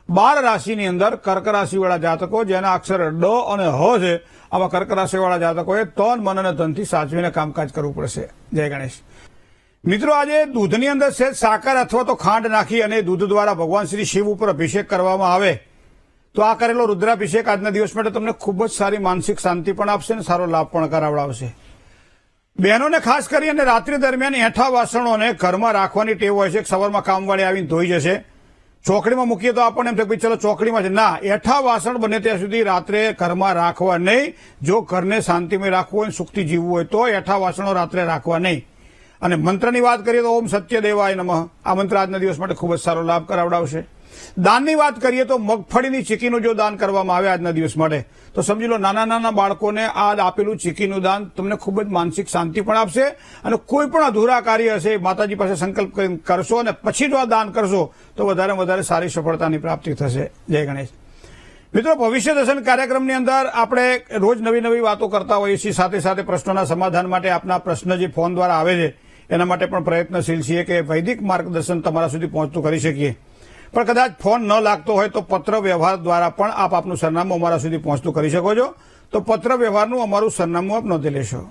12 રાશિની અંદર કર્ક રાશિવાળા જાતકો જેના અક્ષર ડ અને હ છે, આવા કર્ક રાશિવાળા જાતકોએ તન મન અને ધનથી સાચવીને કામકાજ કરવું પડશે. જય ગણેશ. મિત્રો, આજે દૂધની અંદર સહેજ સાકર અથવા તો ખાંડ નાખી અને દૂધ દ્વારા ભગવાન શ્રી શિવ ઉપર અભિષેક કરવામાં આવે તો આ કરેલો રુદ્રાભિષેક આજના દિવસ માટે તમને ખૂબ જ સારી માનસિક શાંતિ પણ આપશે અને સારો લાભ પણ કરાવડાવશે. બહેનોને ખાસ કરી અને રાત્રિ દરમિયાન એઠા વાસણોને ઘરમાં રાખવાની ટેવ હોય છે. સવારમાં કામવાળી આવીને ધોઈ જશે. ચોકડીમાં મૂકીએ તો આપણને એમ થાય કે ચલો ચોકડીમાં છે. ના, એઠા વાસણ બને ત્યાં સુધી રાત્રે ઘરમાં રાખવા નહીં. જો ઘરને શાંતિમય રાખવું હોય, સુખથી જીવવું હોય તો એઠા વાસણો રાત્રે રાખવા નહીં. અને મંત્રની વાત કરીએ તો ઓમ સત્યદેવાય નમઃ. આ મંત્ર આજના દિવસ માટે ખૂબ જ સારો લાભ કરાવડાવશે. દાનની વાત કરીએ તો મગફળીની ચીકીનું જો દાન કરવામાં આવે આજના દિવસ માટે તો સમજી લો નાના નાના બાળકોને આ આપેલું ચીકીનું દાન તમને ખૂબ જ માનસિક શાંતિ પણ આપશે. અને કોઈ પણ અધૂરા કાર્ય હશે માતાજી પાસે સંકલ્પ કરશો અને પછી જો આ દાન કરશો તો વધારે વધારે સારી સફળતાની પ્રાપ્તિ થશે. જય ગણેશ. મિત્રો, ભવિષ્ય દર્શન કાર્યક્રમની અંદર આપણે રોજ નવી નવી વાતો કરતા હોઈએ છીએ. સાથે સાથે પ્રશ્નોના સમાધાન માટે આપના પ્રશ્ન જે ફોન દ્વારા આવે છે એના માટે પણ પ્રયત્નશીલ છીએ કે વૈદિક માર્ગદર્શન તમારા સુધી પહોંચતું કરી શકીએ. પણ કદાચ ફોન ન લાગતો હોય તો પત્ર વ્યવહાર દ્વારા પણ આપ આપનું સરનામું અમારા સુધી પહોંચતું કરી શકો છો. તો પત્ર વ્યવહારનું અમારું સરનામું આપ નોંધી લેશો.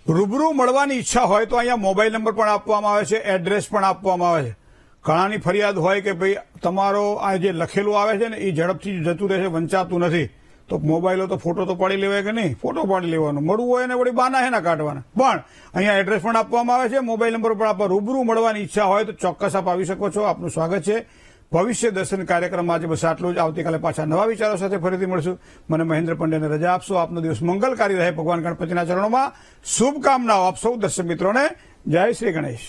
રૂબરૂ મળવાની ઈચ્છા હોય તો અહીંયા મોબાઈલ નંબર પણ આપવામાં આવે છે, એડ્રેસ પણ આપવામાં આવે છે. ઘણાની ફરિયાદ હોય કે ભાઈ તમારો આ જે લખેલું આવે છે ને એ ઝડપથી જતું રહે છે, વંચાતું નથી. તો મોબાઈલો તો ફોટો તો પાડી લેવાય કે નહીં? ફોટો પાડી લેવાનો. મળવું હોય ને વળી બાના હે ના કાઢવાના. પણ અહીંયા એડ્રેસ પણ આપવામાં આવે છે, મોબાઈલ નંબર પણ આપવા. રૂબરૂ મળવાની ઈચ્છા હોય તો ચોક્કસ આપ આવી શકો છો. આપનું સ્વાગત છે. ભવિષ્ય દર્શન કાર્યક્રમ આજે બસ આટલું જ. આવતીકાલે પાછા નવા વિચારો સાથે ફરીથી મળશું. મને મહેન્દ્ર પંડ્યાને રજા આપશો. આપનો દિવસ મંગલકારી રહે. ભગવાન ગણપતિના ચરણોમાં શુભકામનાઓ. આપ સૌ દર્શક મિત્રોને જય શ્રી ગણેશ.